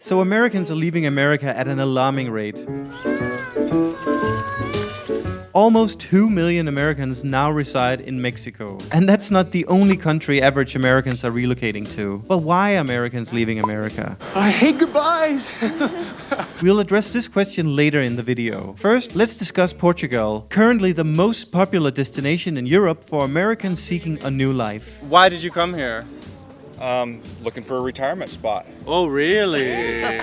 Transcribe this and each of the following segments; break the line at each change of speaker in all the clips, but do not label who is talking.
So Americans are leaving America at an alarming rate. Almost 2 million Americans now reside in Mexico. And that's not the only country average Americans are relocating to. But why are Americans leaving America?
I hate goodbyes.
We'll address this question later in the video. First, let's discuss Portugal, currently the most popular destination in Europe for Americans seeking a new life.
Why did you come here?
Looking for a retirement spot.
Oh, really?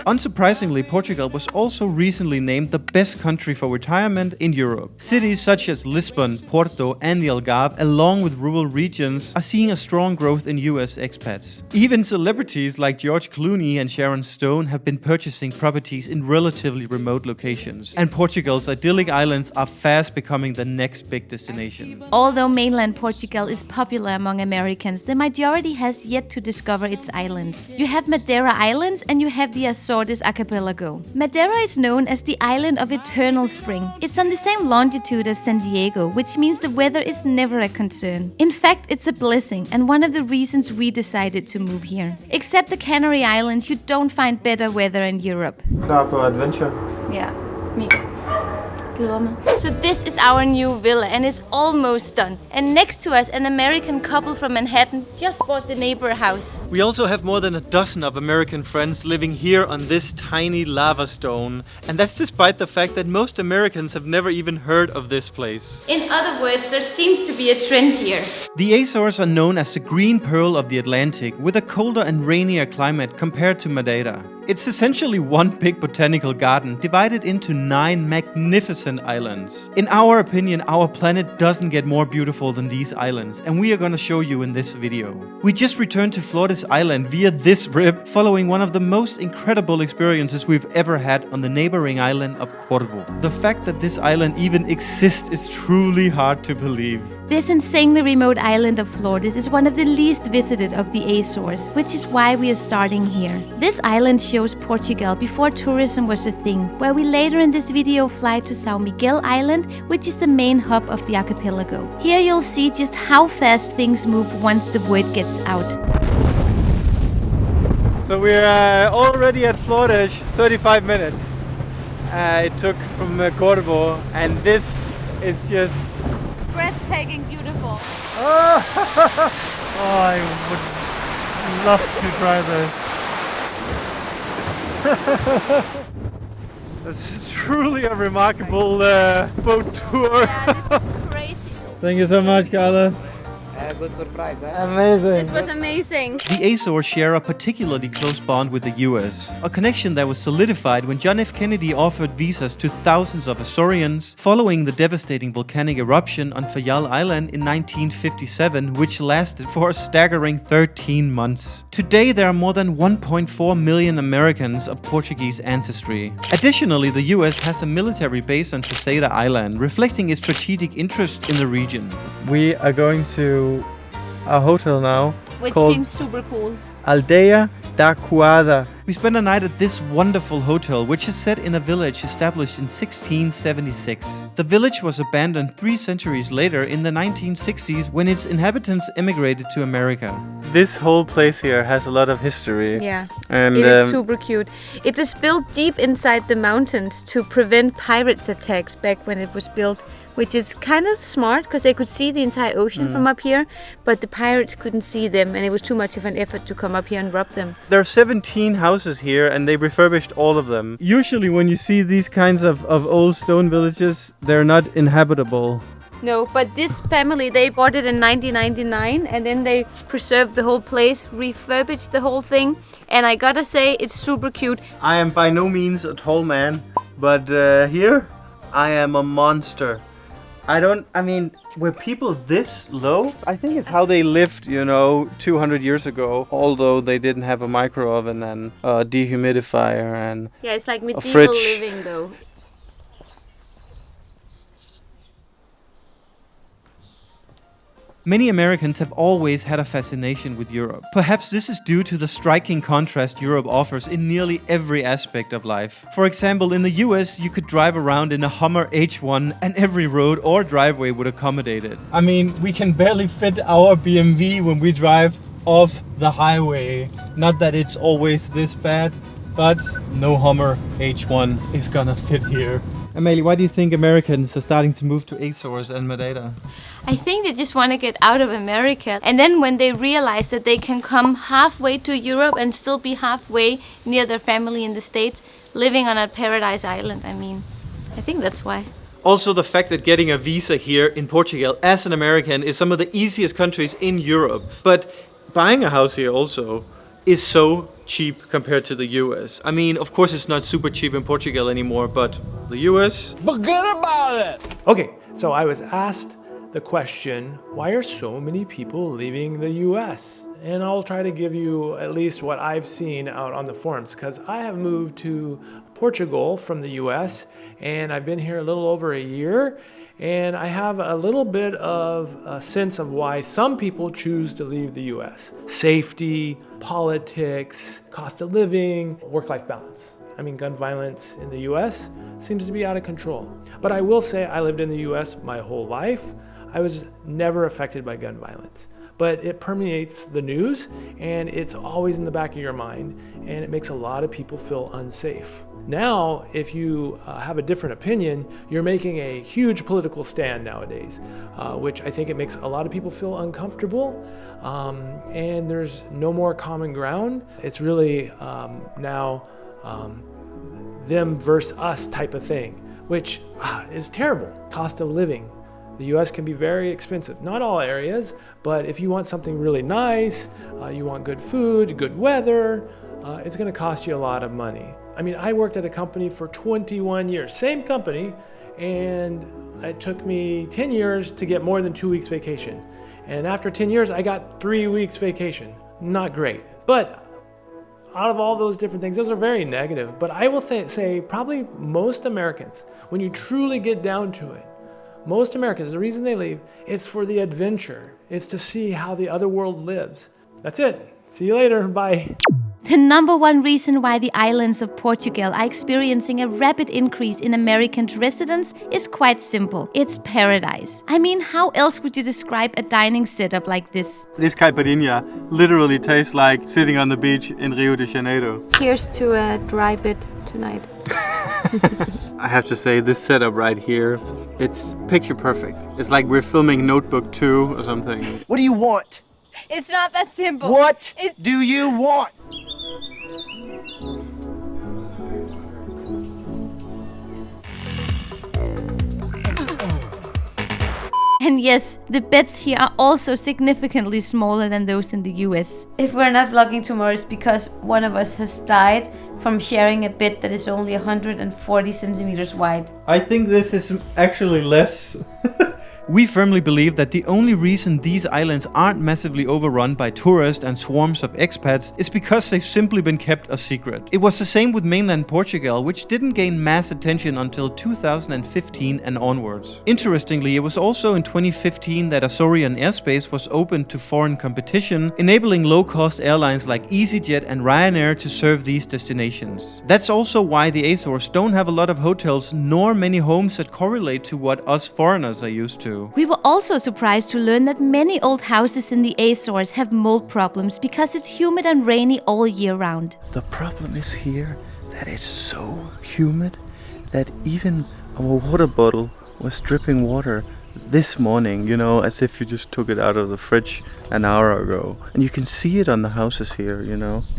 Unsurprisingly, Portugal was also recently named the best country for retirement in Europe. Cities such as Lisbon, Porto, and the Algarve, along with rural regions, are seeing a strong growth in US expats. Even celebrities like George Clooney and Sharon Stone have been purchasing properties in relatively remote locations. And Portugal's idyllic islands are fast becoming the next big destination.
Although mainland Portugal is popular among Americans, the majority has yet to discover its islands. You have Madeira Islands and you have the Azores archipelago. Madeira is known as the island of eternal spring. It's on the same longitude as San Diego, which means the weather is never a concern. In fact, it's a blessing and one of the reasons we decided to move here. Except the Canary Islands, you don't find better weather in Europe.
Klar på adventure.
Yeah, me. So this is our new villa and it's almost done. And next to us, an American couple from Manhattan just bought the neighbor house.
We also have more than a dozen of American friends living here on this tiny lava stone. And that's despite the fact that most Americans have never even heard of this place.
In other words, there seems to be a trend here.
The Azores are known as the green pearl of the Atlantic, with a colder and rainier climate compared to Madeira. It's essentially one big botanical garden divided into 9 magnificent islands. In our opinion, our planet doesn't get more beautiful than these islands, and we are gonna show you in this video. We just returned to Flores Island via this trip, following one of the most incredible experiences we've ever had on the neighboring island of Corvo. The fact that this island even exists is truly hard to believe.
This insanely remote island of Flores is one of the least visited of the Azores, which is why we are starting here. This island shows Portugal before tourism was a thing, where we later in this video fly to São Miguel Island, which is the main hub of the archipelago. Here you'll see just how fast things move once the word gets out.
So we're already at Flores, 35 minutes. It took from Corvo, and this is just
Breathtaking beautiful.
Oh, I would love to try this. This is truly a remarkable boat tour.
Yeah, this is crazy.
Thank you so much, Carlos.
Good surprise, eh?
Amazing.
This was amazing.
The Azores share a particularly close bond with the US, a connection that was solidified when John F. Kennedy offered visas to thousands of Azorians following the devastating volcanic eruption on Fayal Island in 1957, which lasted for a staggering 13 months. Today, there are more than 1.4 million Americans of Portuguese ancestry. Additionally, the US has a military base on Terceira Island, reflecting its strategic interest in the region. We are going to a hotel now,
Which
called
seems super cool.
Aldeia da Cuada. We spent a night at this wonderful hotel, which is set in a village established in 1676. The village was abandoned 3 centuries later in the 1960s when its inhabitants emigrated to America. This whole place here has a lot of history.
Yeah,
And
it is super cute. It was built deep inside the mountains to prevent pirates attacks back when it was built, which is kind of smart because they could see the entire ocean from up here, but the pirates couldn't see them and it was too much of an effort to come up here and rob them.
There are 17 houses here and they refurbished all of them. Usually when you see these kinds of old stone villages, they're not inhabitable.
No, but this family, they bought it in 1999 and then they preserved the whole place, refurbished the whole thing, and I gotta say, it's super cute.
I am by no means a tall man, but here I am a monster. Were people this low? I think it's how they lived, 200 years ago, although they didn't have a micro oven and a dehumidifier and
Yeah, it's like medieval
fridge.
living though.
Many Americans have always had a fascination with Europe. Perhaps this is due to the striking contrast Europe offers in nearly every aspect of life. For example, in the US, you could drive around in a Hummer H1 and every road or driveway would accommodate it. I mean, we can barely fit our BMW when we drive off the highway. Not that it's always this bad, but no Hummer H1 is gonna fit here. Amalie, why do you think Americans are starting to move to Azores and Madeira?
I think they just want to get out of America. And then when they realize that they can come halfway to Europe and still be halfway near their family in the States, living on a paradise island, I think that's why.
Also, the fact that getting a visa here in Portugal as an American is some of the easiest countries in Europe. But buying a house here also is so cheap compared to the US. Of course it's not super cheap in Portugal anymore, but the US...
Forget about it! Okay, so I was asked the question, why are so many people leaving the US? And I'll try to give you at least what I've seen out on the forums, because I have moved to Portugal from the US, and I've been here a little over a year, and I have a little bit of a sense of why some people choose to leave the US. Safety, politics, cost of living, work-life balance. Gun violence in the US seems to be out of control. But I will say I lived in the US my whole life. I was never affected by gun violence. But it permeates the news, and it's always in the back of your mind, and it makes a lot of people feel unsafe. Now, if you have a different opinion, you're making a huge political stand nowadays, which I think it makes a lot of people feel uncomfortable, and there's no more common ground. It's really now them versus us type of thing, which is terrible. Cost of living. The US can be very expensive. Not all areas, but if you want something really nice, you want good food, good weather, it's gonna cost you a lot of money. I worked at a company for 21 years, same company, and it took me 10 years to get more than 2 weeks vacation. And after 10 years, I got 3 weeks vacation. Not great. But out of all those different things, those are very negative. But I will say probably most Americans, when you truly get down to it, most Americans, the reason they leave, it's for the adventure. It's to see how the other world lives. That's it. See you later. Bye.
The number one reason why the islands of Portugal are experiencing a rapid increase in American residents is quite simple. It's paradise. How else would you describe a dining setup like this?
This caipirinha literally tastes like sitting on the beach in Rio de Janeiro.
Cheers to a dry bit tonight.
I have to say, this setup right here, it's picture perfect. It's like we're filming Notebook 2 or something.
What do you want?
It's not that simple.
What do you want?
And yes, the beds here are also significantly smaller than those in the US.
If we're not vlogging tomorrow, it's because one of us has died from sharing a bed that is only 140 centimeters wide.
I think this is actually less. We firmly believe that the only reason these islands aren't massively overrun by tourists and swarms of expats is because they've simply been kept a secret. It was the same with mainland Portugal, which didn't gain mass attention until 2015 and onwards. Interestingly, it was also in 2015 that Azorian airspace was opened to foreign competition, enabling low-cost airlines like EasyJet and Ryanair to serve these destinations. That's also why the Azores don't have a lot of hotels nor many homes that correlate to what us foreigners are used to.
We were also surprised to learn that many old houses in the Azores have mold problems because it's humid and rainy all year round.
The problem is here that it's so humid that even our water bottle was dripping water this morning, as if you just took it out of the fridge an hour ago. And you can see it on the houses here,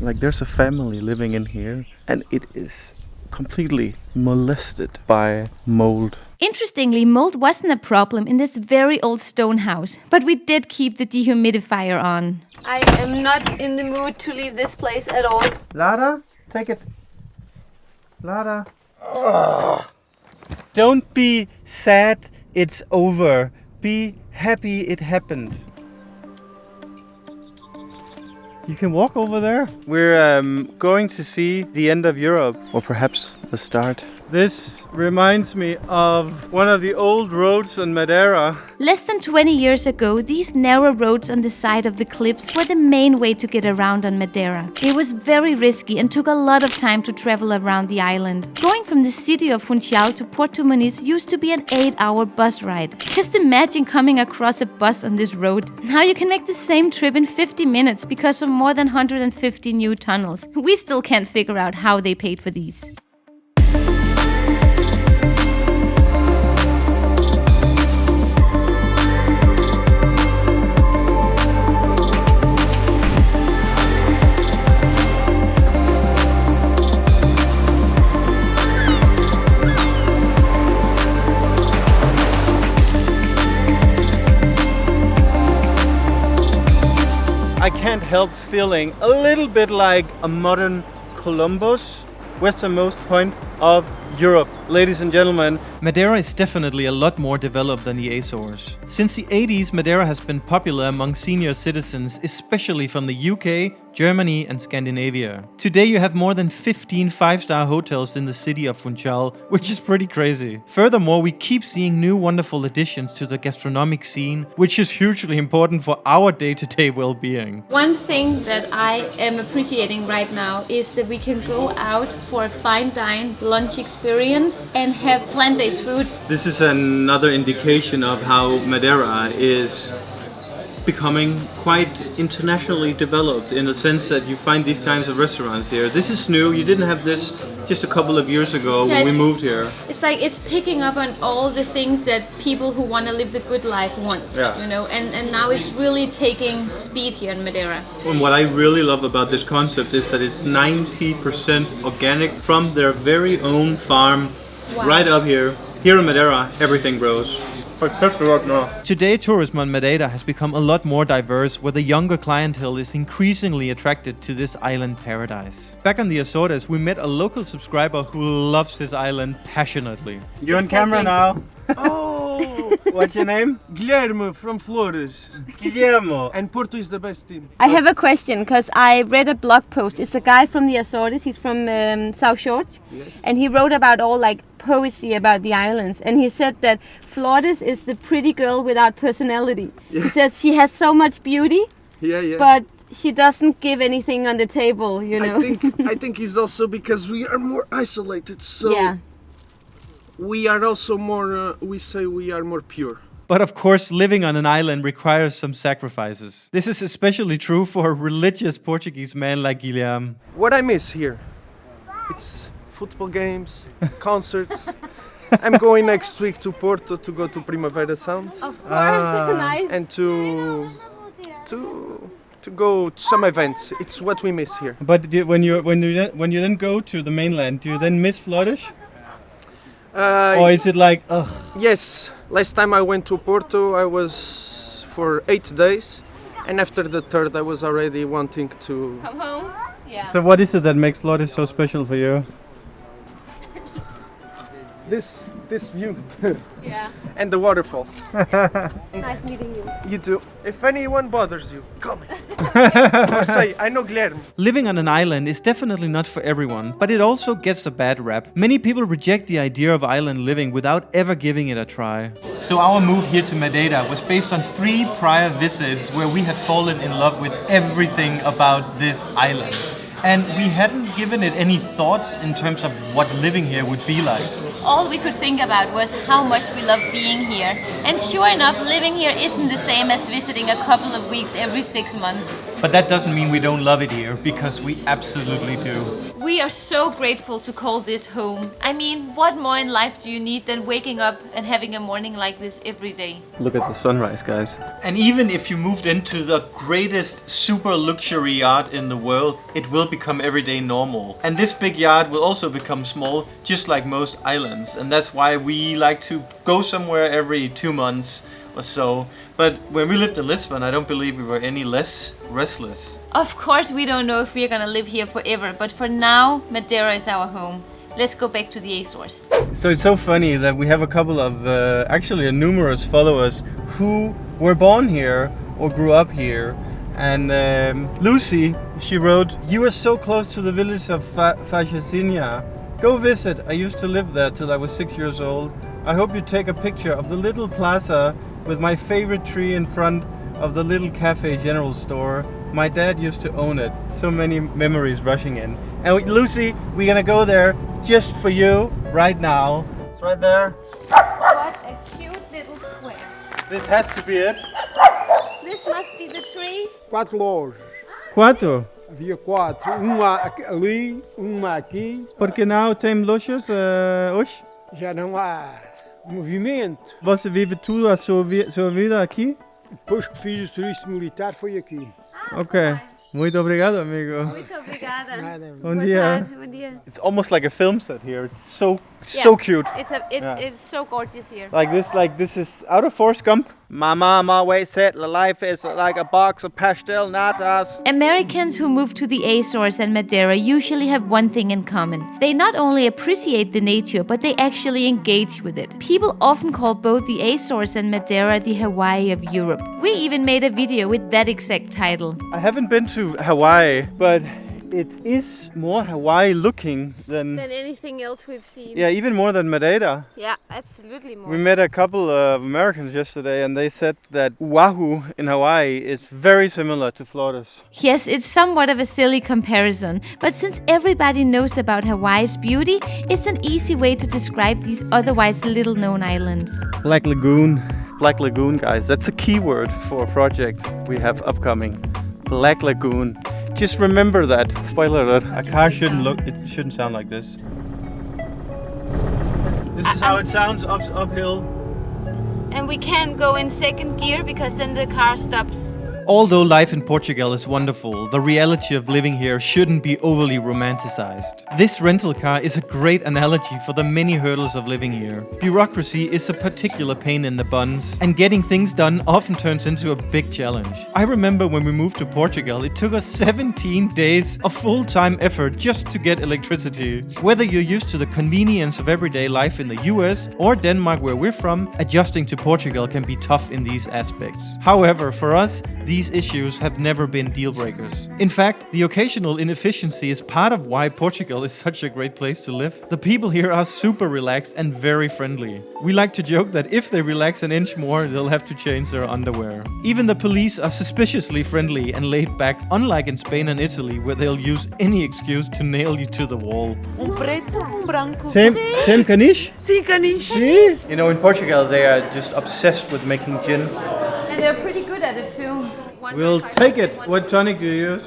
like there's a family living in here, and it is completely molested by mold.
Interestingly, mold wasn't a problem in this very old stone house, but we did keep the dehumidifier on.
I am not in the mood to leave this place at all.
Lara, take it. Lara. Don't be sad it's over. Be happy it happened. You can walk over there. We're going to see the end of Europe, or perhaps
the start. This reminds me of one of the old roads in Madeira.
Less than 20 years ago, these narrow roads on the side of the cliffs were the main way to get around on Madeira. It was very risky and took a lot of time to travel around the island. Going from the city of Funchal to Porto Muniz used to be an 8-hour bus ride. Just imagine coming across a bus on this road. Now you can make the same trip in 50 minutes because of more than 150 new tunnels. We still can't figure out how they paid for these.
I can't help feeling a little bit like a modern Columbus, westernmost point of Europe. Ladies and gentlemen,
Madeira is definitely a lot more developed than the Azores. Since the 80s, Madeira has been popular among senior citizens, especially from the UK, Germany and Scandinavia. Today you have more than 15 five-star hotels in the city of Funchal, which is pretty crazy. Furthermore, we keep seeing new wonderful additions to the gastronomic scene, which is hugely important for our day-to-day well-being.
One thing that I am appreciating right now is that we can go out for a fine dine lunch experience and have plant-based food.
this is another indication of how Madeira is becoming quite internationally developed, in the sense that you find these kinds of restaurants here. This is new. You didn't have this just a couple of years ago when we moved here.
It's like it's picking up on all the things that people who want to live the good life want, you know, and now it's really taking speed here in Madeira.
And what I really love about this concept is that it's 90% organic from their very own farm, right up here. Here in Madeira, everything grows.
Today, tourism on Madeira has become a lot more diverse, where the younger clientele is increasingly attracted to this island paradise. Back on the Azores, we met a local subscriber who loves this island passionately.
You're on camera now.
Oh,
What's your name?
Guilherme from Flores.
Guillermo.
And Porto is the best team.
I have a question because I read a blog post. It's a guy from the Azores. He's from South Shore, and he wrote about all like poesy about the islands. And he said that Flores is the pretty girl without personality. He says she has so much beauty, but she doesn't give anything on the table. You know.
I think it's also because we are more isolated. So
Yeah.
we are also more. We say we are more pure.
But of course, living on an island requires some sacrifices. This is especially true for a religious Portuguese man like Guilherme.
What I miss here, it's football games, concerts. I'm going next week to Porto to go to Primavera Sounds
Of course, nice.
and to go to some events. It's what we miss here.
But when you then go to the mainland, do you then miss Flores? Or is it like, ugh?
Yes, last time I went to Porto, I was for 8 days, and after the third, I was already wanting to.
Come home. Yeah.
So what is it that makes Flores so special for you?
This view
Yeah.
and the waterfalls.
Nice meeting you.
You too. If anyone bothers you, call me. Or say, I know Guilherme.
Living on an island is definitely not for everyone, but it also gets a bad rap. Many people reject the idea of island living without ever giving it a try. So our move here to Madeira was based on 3 prior visits where we had fallen in love with everything about this island. And we hadn't given it any thought in terms of what living here would be like.
All we could think about was how much we love being here. And sure enough, living here isn't the same as visiting a couple of weeks every 6 months.
But that doesn't mean we don't love it here, because we absolutely do.
We are so grateful to call this home. I mean, what more in life do you need than waking up and having a morning like this every day?
Look at the sunrise, guys.
And even if you moved into the greatest super luxury yacht in the world, it will become everyday normal. And this big yacht will also become small, just like most islands. And that's why we like to go somewhere every 2 months or so. But when we lived in Lisbon, I don't believe we were any less restless.
Of course, we don't know if we're gonna live here forever, but for now, Madeira is our home. Let's go back to the Azores.
So it's so funny that we have a couple of, actually numerous followers who were born here or grew up here. And Lucy, she wrote, "You are so close to the village of Fagecinia.
Go visit. I used to live there till I was 6 years old. I hope you take a picture of the little plaza with my favorite tree in front of the little cafe general store. My dad used to own it. So many memories rushing in. And Lucy, we're gonna go there just for you right now. It's right there.
What a cute little square.
This has to be it.
This must be the tree.
4 lojas.
Quatro?
Havia 4. Uma ali, uma aqui.
Porque não tem lojas hoje?
Já não há movimento.
Você vive tudo a sua vida aqui?
Depois que fiz o serviço militar foi aqui.
Ok. Muito obrigado, amigo.
Muito obrigada.
Nada.
Bom dia.
Bom dia.
It's almost like a film set here. It's so
Yeah.
cute.
It's so gorgeous here.
Like this is out of Forrest Gump. My mom always said life is like a box of pastel natas.
Americans who move to the Azores and Madeira usually have one thing in common. They not only appreciate the nature, but they actually engage with it. People often call both the Azores and Madeira the Hawaii of Europe. We even made a video with that exact title.
I haven't been to Hawaii, but it is more Hawaii looking than
anything else we've seen.
yeah, even more than Madeira.
Yeah, absolutely more.
We met a couple of Americans yesterday and they said that Oahu in Hawaii is very similar to Flores.
Yes, it's somewhat of a silly comparison, but since everybody knows about Hawaii's beauty, it's an easy way to describe these otherwise little-known islands.
Black Lagoon. Black Lagoon, guys. That's a keyword for a project we have upcoming. Black Lagoon. Just remember that. Spoiler alert. A car it shouldn't sound like this. This is how it sounds uphill.
And we can't go in second gear because then the car stops.
Although life in Portugal is wonderful, the reality of living here shouldn't be overly romanticized. This rental car is a great analogy for the many hurdles of living here. Bureaucracy is a particular pain in the buns, and getting things done often turns into a big challenge. I remember when we moved to Portugal, it took us 17 days of full-time effort just to get electricity. Whether you're used to the convenience of everyday life in the US or Denmark where we're from, adjusting to Portugal can be tough in these aspects. However, for us, these issues have never been deal breakers. In fact, the occasional inefficiency is part of why Portugal is such a great place to live. The people here are super relaxed and very friendly. We like to joke that if they relax an inch more, they'll have to change their underwear. Even the police are suspiciously friendly and laid back, unlike in Spain and Italy, where they'll use any excuse to nail you to the wall.
Branco.
Tem caniche?
Sim, caniche.
Sí. You know, in Portugal, they are just obsessed with making gin.
And they're pretty good at it too.
We'll take it. What tonic do you use?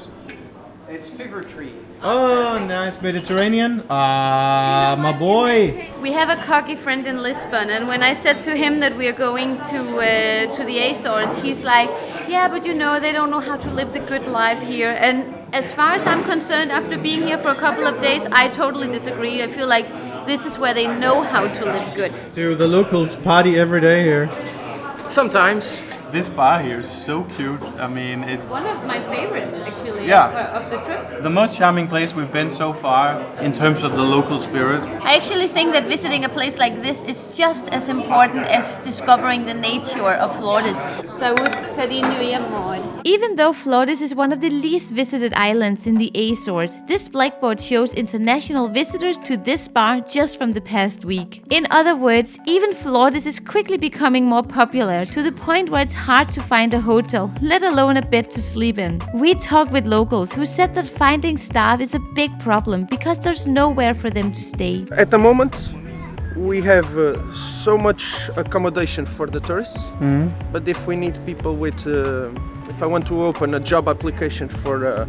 It's Figure Tree.
Oh, nice. Mediterranean. Ah, my boy.
We have a cocky friend in Lisbon, and when I said to him that we are going to the Azores, he's like, yeah, but you know, they don't know how to live the good life here. And as far as I'm concerned, after being here for a couple of days, I totally disagree. I feel like this is where they know how to live good.
Do the locals party every day here?
Sometimes.
This bar here is so cute. I mean, it's
One of my favorites, actually,
Yeah.
of the trip.
the most charming place we've been so far in terms of the local spirit.
I actually think that visiting a place like this is just as important as discovering the nature of Flores. Saúde, carinho e amor.
Even though Flores is one of the least visited islands in the Azores, this blackboard shows international visitors to this bar just from the past week. In other words, even Flores is quickly becoming more popular to the point where it's hard to find a hotel, let alone a bed to sleep in. We talked with locals who said that finding staff is a big problem because there's nowhere for them to stay.
At the moment, we have so much accommodation for the tourists, but if we need people with, if I want to open a job application for a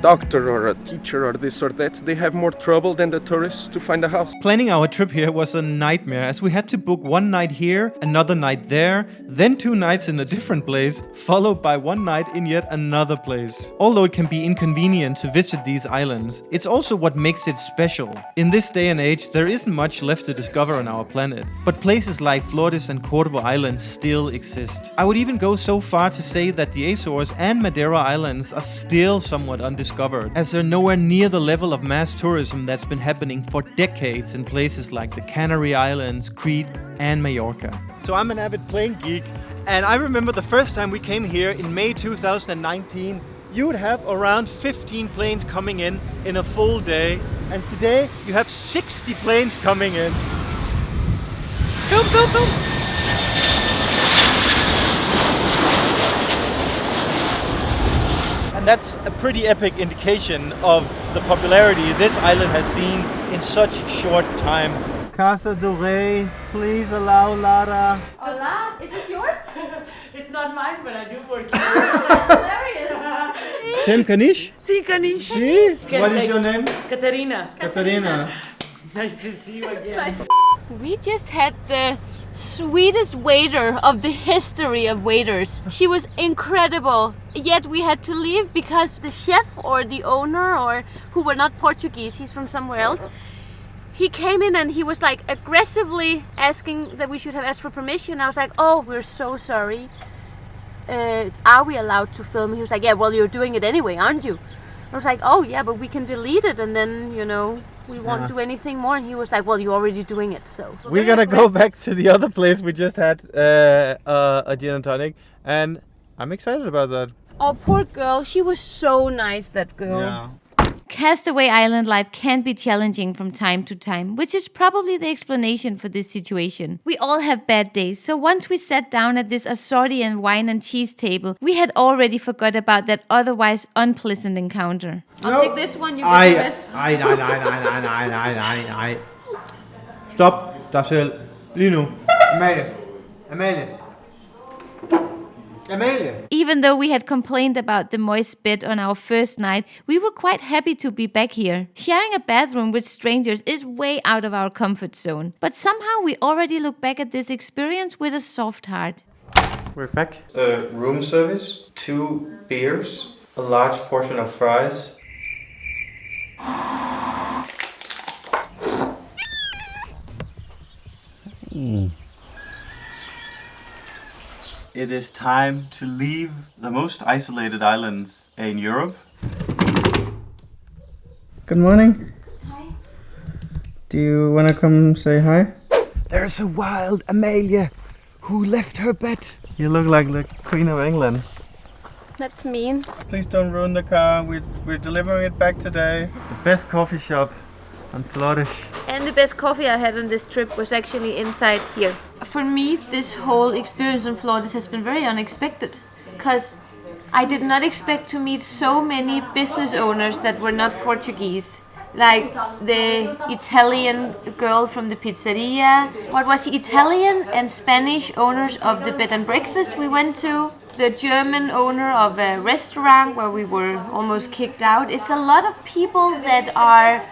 doctor or a teacher or this or that, they have more trouble than the tourists to find a house.
Planning our trip here was a nightmare as we had to book one night here, another night there, then 2 nights in a different place, followed by 1 night in yet another place. Although it can be inconvenient to visit these islands, it's also what makes it special. In this day and age, there isn't much left to discover on our planet, but places like Flores and Corvo Islands still exist. I would even go so far to say that the Azores and Madeira Islands are still somewhat undiscovered, as they're nowhere near the level of mass tourism that's been happening for decades in places like the Canary Islands, Crete, and Mallorca. So I'm an avid plane geek, and I remember the first time we came here in May 2019. you would have around 15 planes coming in a full day. And today you have 60 planes coming in. Film, film, film! And that's a pretty epic indication of the popularity this island has seen in such short time. Casa do Rei, please allow Lara.
Hola, is this yours?
It's not mine, but I do work.
That's hilarious.
Tim Kanish?
See, Kanish.
See?
Can
What is
take-
your name?
Katerina.
Katarina.
Nice to see you again.
We just had the sweetest waiter of the history of waiters. She was incredible. Yet we had to leave because the chef or the owner, or who were not Portuguese, he's from somewhere else. He came in and he was like aggressively asking that we should have asked for permission. I was like, oh, we're so sorry. Are we allowed to film? He was like, yeah, well, you're doing it anyway, aren't you? I was like, oh yeah, but we can delete it and then, you know, we won't do anything more. And he was like, well, you're already doing it, so.
We're gonna go back to the other place we just had a gin and tonic, and I'm excited about that.
Oh, poor girl. She was so nice, that girl.
Yeah.
Castaway island life can be challenging from time to time, which is probably the explanation for this situation. We all have bad days, so once we sat down at this assorti and wine and cheese table, we had already forgot about that otherwise unpleasant encounter.
I'll take this one, you get the rest.
Nej. Stop dig selv. Lige nu. Amalie.
Even though we had complained about the moist bed on our first night, we were quite happy to be back here. Sharing a bathroom with strangers is way out of our comfort zone. But somehow we already look back at this experience with a soft heart.
We're back. Room service, 2 beers, a large portion of fries. It is time to leave the most isolated islands in Europe. Good morning.
Hi.
Do you want to come say hi?
There's a wild Amalia who left her bed.
You look like the Queen of England.
That's mean.
Please don't ruin the car. We're delivering it back today. The best coffee shop on Flores.
And the best coffee I had on this trip was actually inside here. For me, this whole experience on Flores has been very unexpected, because I did not expect to meet so many business owners that were not Portuguese. Like the Italian girl from the pizzeria. What was the Italian and Spanish owners of the bed and breakfast we went to? The German owner of a restaurant where we were almost kicked out. It's a lot of people that are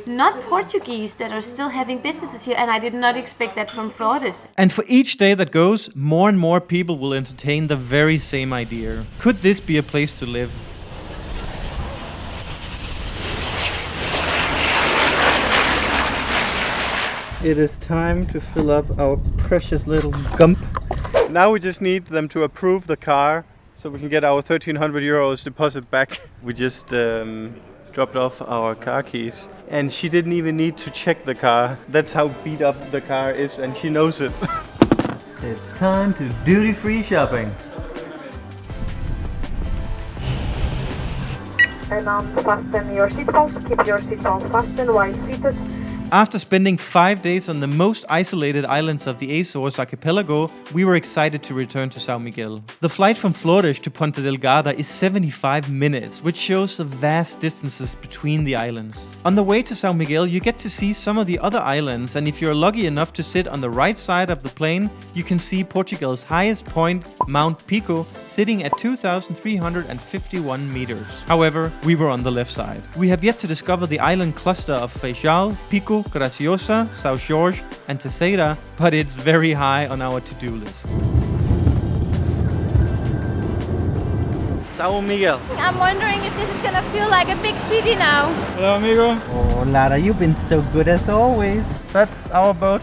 not Portuguese that are still having businesses here, and I did not expect that from Flores.
And for each day that goes, more and more people will entertain the very same idea. Could this be a place to live? It is time to fill up our precious little gump. Now we just need them to approve the car so we can get our 1,300 euros deposit back. We just dropped off our car keys and she didn't even need to check the car. That's how beat up the car is and she knows it. It's time to duty-free shopping.
And fasten your seatbelt. Keep your seatbelt fastened while seated.
After spending 5 days on the most isolated islands of the Azores archipelago, we were excited to return to São Miguel. The flight from Flores to Ponta Delgada is 75 minutes, which shows the vast distances between the islands. On the way to São Miguel, you get to see some of the other islands, and if you're lucky enough to sit on the right side of the plane, you can see Portugal's highest point, Mount Pico, sitting at 2,351 meters. However, we were on the left side. We have yet to discover the island cluster of Feixal, Pico, Graciosa, São Jorge and Terceira, but it's very high on our to-do list. São Miguel.
I'm wondering if this is gonna feel like a big city now.
Hello, amigo.
Oh, Lara, you've been so good as always.
That's our boat.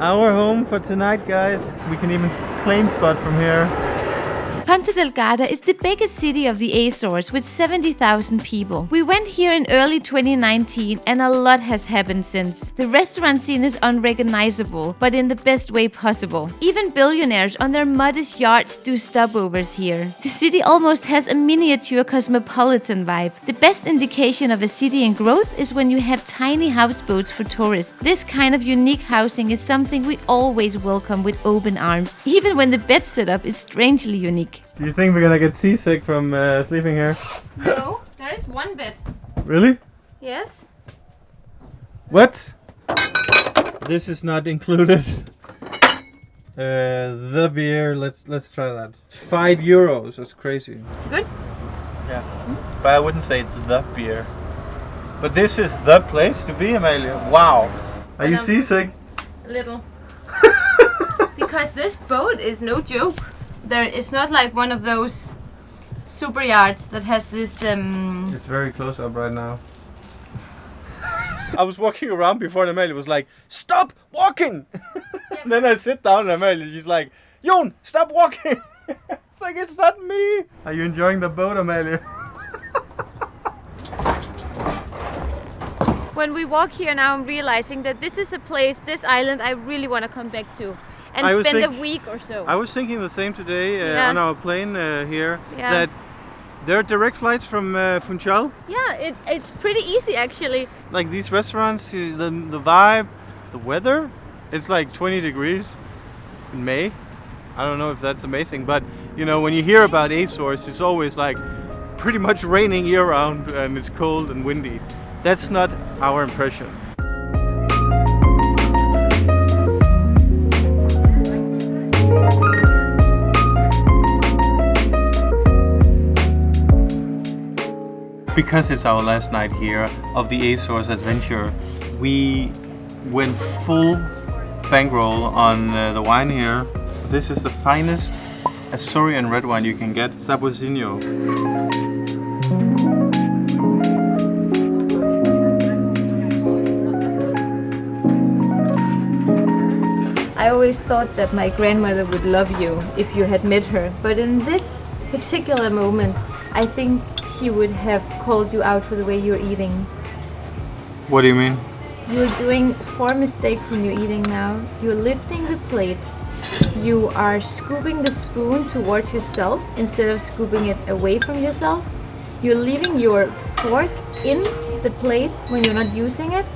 Our home for tonight, guys. We can even plane spot from here.
Ponta Delgada is the biggest city of the Azores with 70,000 people. We went here in early 2019 and a lot has happened since. The restaurant scene is unrecognizable, but in the best way possible. Even billionaires on their modest yachts do stopovers here. The city almost has a miniature cosmopolitan vibe. The best indication of a city in growth is when you have tiny houseboats for tourists. This kind of unique housing is something we always welcome with open arms, even when the bed setup is strangely unique.
Do you think we're gonna get seasick from sleeping here?
No, there is one bed.
Really?
Yes.
What? This is not included. The beer. Let's try that. €5. That's crazy.
It's good.
Yeah. But I wouldn't say it's the beer. But this is the place to be, Amalie. Wow. Are you seasick?
A little. Because this boat is no joke. It's not like one of those super yachts that has this.
It's very close up right now. I was walking around before and Amalie was like, "Stop walking!" And then I sit down and Amalie, she's like, "Jon, stop walking!" It's like, it's not me. Are you enjoying the boat, Amalie?
When we walk here now, I'm realizing that this is a place, this island, I really want to come back to and spend a week or so.
I was thinking the same today on our plane here,
Yeah.
that there are direct flights from Funchal.
Yeah, it's pretty easy actually.
Like these restaurants, the vibe, the weather, it's like 20 degrees in May. I don't know if that's amazing, but you know, when you hear about Azores, it's always like pretty much raining year round and it's cold and windy. That's not our impression. Because it's our last night here of the Azores adventure, we went full bankroll on the wine here. This is the finest Azorian red wine you can get, Sapozinho.
I always thought that my grandmother would love you if you had met her, but in this particular moment, I think she would have called you out for the way you're eating.
What do you mean?
You're doing 4 mistakes when you're eating now. You're lifting the plate. You are scooping the spoon towards yourself instead of scooping it away from yourself. You're leaving your fork in the plate when you're not using it.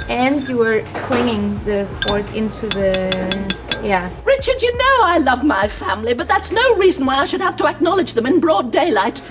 And you are clinging the fork into the... yeah.
Richard, you know I love my family, but that's no reason why I should have to acknowledge them in broad daylight.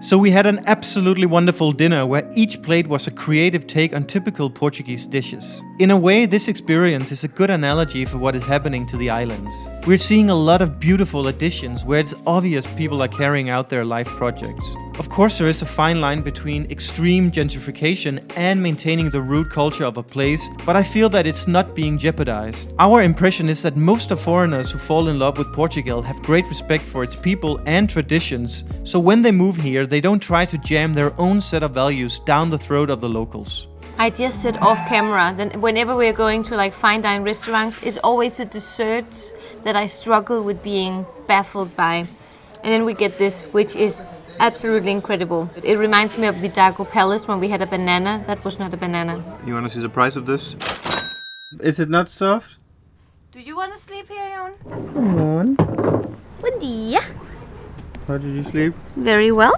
So we had an absolutely wonderful dinner where each plate was a creative take on typical Portuguese dishes. In a way, this experience is a good analogy for what is happening to the islands. We're seeing a lot of beautiful additions where it's obvious people are carrying out their life projects. Of course, there is a fine line between extreme gentrification and maintaining the root culture of a place, but I feel that it's not being jeopardized. Our impression is that most of foreigners who fall in love with Portugal have great respect for its people and traditions, so when they move here, they don't try to jam their own set of values down the throat of the locals.
I just said off camera, then whenever we're going to like fine dine restaurants, it's always a dessert that I struggle with being baffled by. And then we get this, which is absolutely incredible. It reminds me of Vidago Palace when we had a banana. That was not a banana.
You want to see the price of this? Is it not soft?
Do you want to sleep here, Jon?
Come on.
Bom dia.
How did you sleep?
Very well.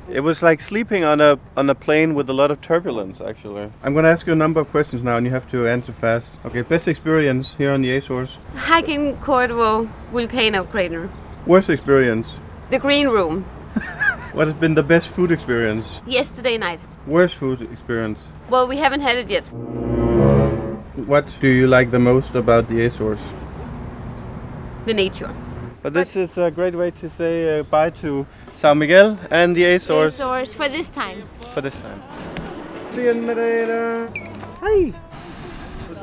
It was like sleeping on a plane with a lot of turbulence, actually. I'm going to ask you a number of questions now and you have to answer fast. Okay, best experience here on the Azores?
Hiking Cordovo volcano crater.
Worst experience?
The green room.
What has been the best food experience?
Yesterday night.
Worst food experience?
Well, we haven't had it yet.
What do you like the most about the Azores?
The nature.
But this is a great way to say bye to São Miguel and the Azores.
Azores for this time.
For this time. See you in Madeira. Hi.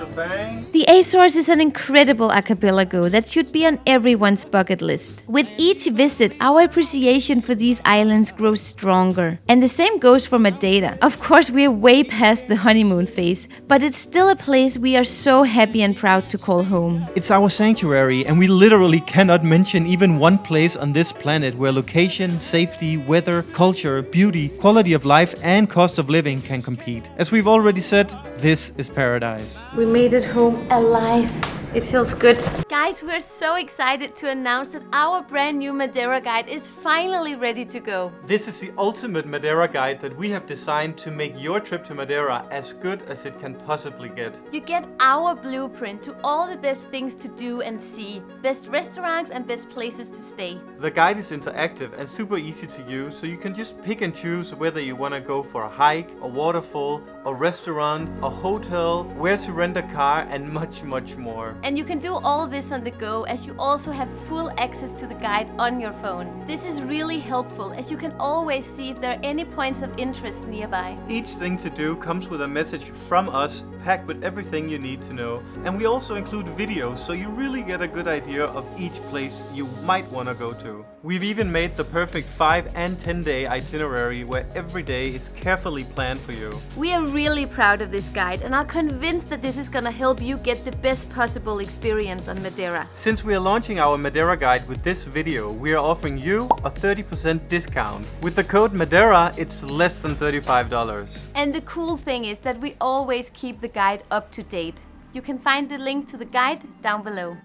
shebang.
The Azores is an incredible archipelago that should be on everyone's bucket list. With each visit, our appreciation for these islands grows stronger. And the same goes for Madeira. Of course, we're way past the honeymoon phase, but it's still a place we are so happy and proud to call home.
It's our sanctuary, and we literally cannot mention even one place on this planet where location, safety, weather, culture, beauty, quality of life, and cost of living can compete. As we've already said, this is paradise.
We made it home alive. It feels good.
Guys, we're so excited to announce that our brand new Madeira guide is finally ready to go.
This is the ultimate Madeira guide that we have designed to make your trip to Madeira as good as it can possibly get.
You get our blueprint to all the best things to do and see, best restaurants and best places to stay.
The guide is interactive and super easy to use, so you can just pick and choose whether you want to go for a hike, a waterfall, a restaurant, a hotel, where to rent a car, and much, much more.
And you can do all this on the go, as you also have full access to the guide on your phone. This is really helpful, as you can always see if there are any points of interest nearby.
Each thing to do comes with a message from us, packed with everything you need to know. And we also include videos, so you really get a good idea of each place you might want to go to. We've even made the perfect 5 and 10 day itinerary where every day is carefully planned for you.
We are really proud of this guide and are convinced that this is gonna help you get the best possible experience on Madeira.
Since we are launching our Madeira guide with this video, we are offering you a 30% discount. With the code Madeira, it's less than $35.
And the cool thing is that we always keep the guide up to date. You can find the link to the guide down below.